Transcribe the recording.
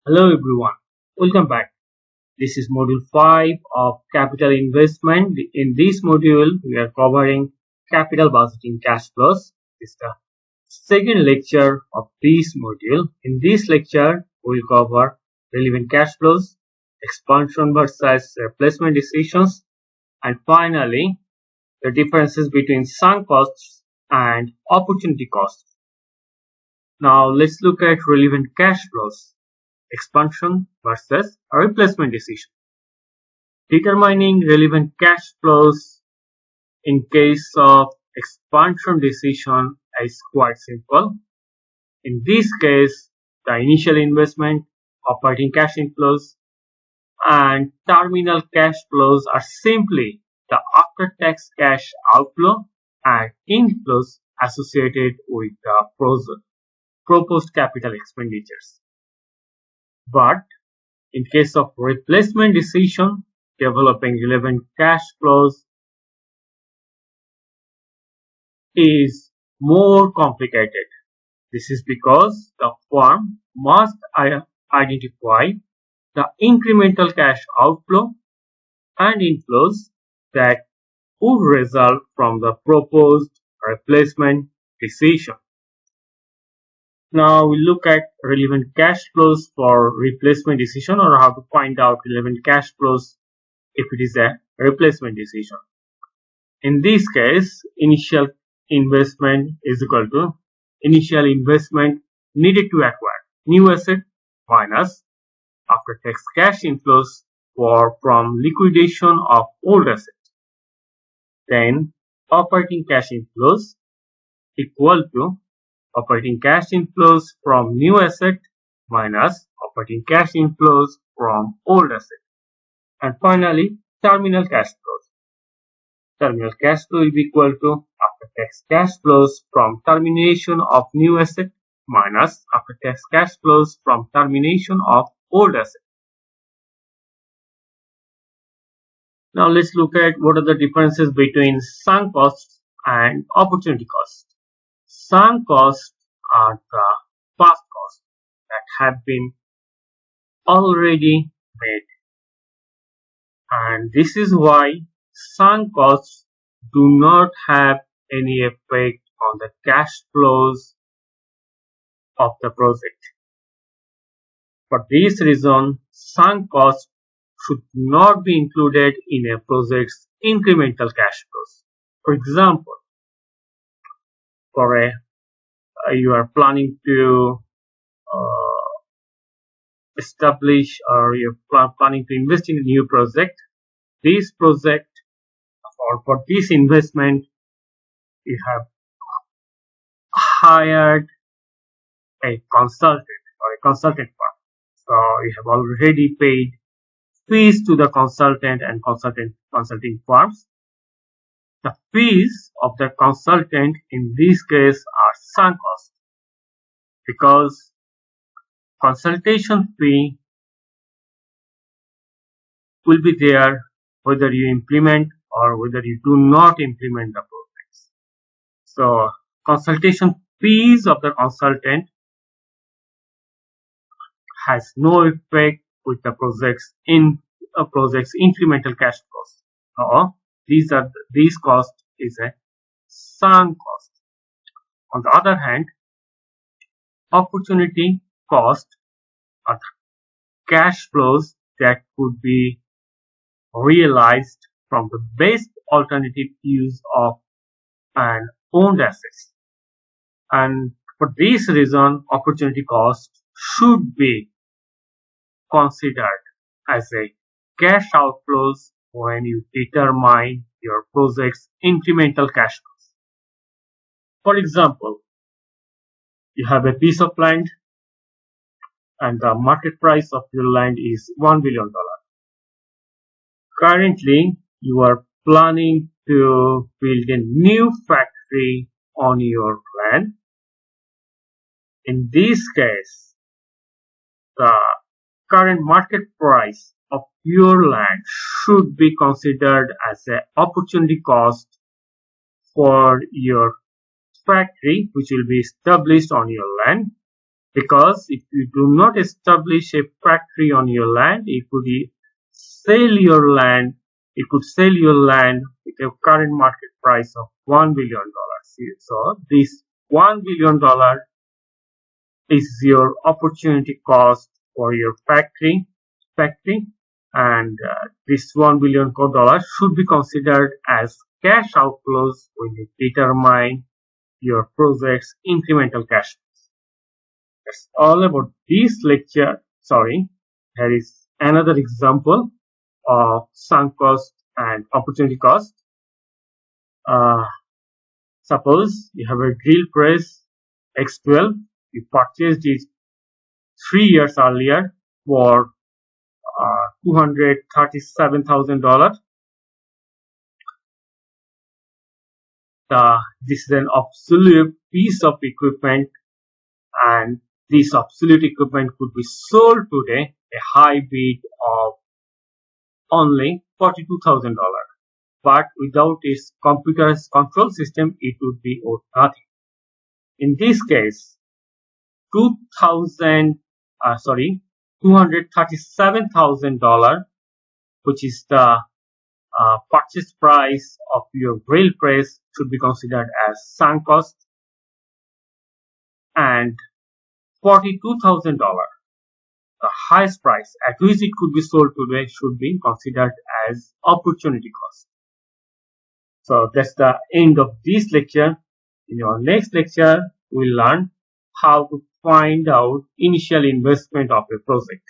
Hello everyone, welcome back. This is module 5 of capital investment. In this module, we are covering capital budgeting cash flows. This is the second lecture of this module. In this lecture, we will cover relevant cash flows, expansion versus replacement decisions, and finally, the differences between sunk costs and opportunity costs. Now, let's look at relevant cash flows, expansion versus a replacement decision. Determining relevant cash flows in case of expansion decision is quite simple. In this case, the initial investment, operating cash inflows, and terminal cash flows are simply the after-tax cash outflow and inflows associated with the proposed capital expenditures. But in case of replacement decision, developing relevant cash flows is more complicated. This is because the firm must identify the incremental cash outflow and inflows that would result from the proposed replacement decision. Now we look at relevant cash flows for replacement decision, or how to find out relevant cash flows if it is a replacement decision. In this case, initial investment is equal to initial investment needed to acquire new asset minus after-tax cash inflows from liquidation of old asset. Then operating cash inflows equal to operating cash inflows from new asset minus operating cash inflows from old asset. And finally, terminal cash flows. Terminal cash flow will be equal to after-tax cash flows from termination of new asset minus after-tax cash flows from termination of old asset. Now let's look at what are the differences between sunk costs and opportunity costs. Sunk costs are the past costs that have been already made, and this is why sunk costs do not have any effect on the cash flows of the project. For this reason, sunk costs should not be included in a project's incremental cash flows. For example, you are planning to establish, or you're planning to invest in a new project. This project, or for this investment, you have hired a consultant or a consultant firm. So you have already paid fees to the consultant and consulting firms. The fees of the consultant in this case are sunk costs, because consultation fee will be there whether you implement or whether you do not implement the projects. So consultation fees of the consultant has no effect with the project's incremental cash flows. These cost is a sunk cost. On the other hand, opportunity cost are the cash flows that could be realized from the best alternative use of an owned assets. And for this reason, opportunity cost should be considered as a cash outflows when you determine your project's incremental cash flows. For example, you have a piece of land and the market price of your land is $1 billion. Currently, you are planning to build a new factory on your land. In this case, the current market price of your land should be considered as an opportunity cost for your factory which will be established on your land. Because if you do not establish a factory on your land, you could sell your land. You could sell your land with a current market price of $1 billion. So this $1 billion is your opportunity cost for your factory, and this $1 billion should be considered as cash outflows when you determine your project's incremental cash flows. That's all about this lecture. Sorry, here is another example of sunk cost and opportunity cost. Suppose you have a drill press X12. You purchased it 3 years earlier for $237,000. This is an obsolete piece of equipment, and this obsolete equipment could be sold today a high bid of only $42,000. But without its computerized control system, it would be worth nothing. In this case, $237,000, which is the purchase price of your drill press, should be considered as sunk cost, and $42,000, the highest price at which it could be sold today, should be considered as opportunity cost. So that's the end of this lecture. In your next lecture, we'll learn how to find out initial investment of a project.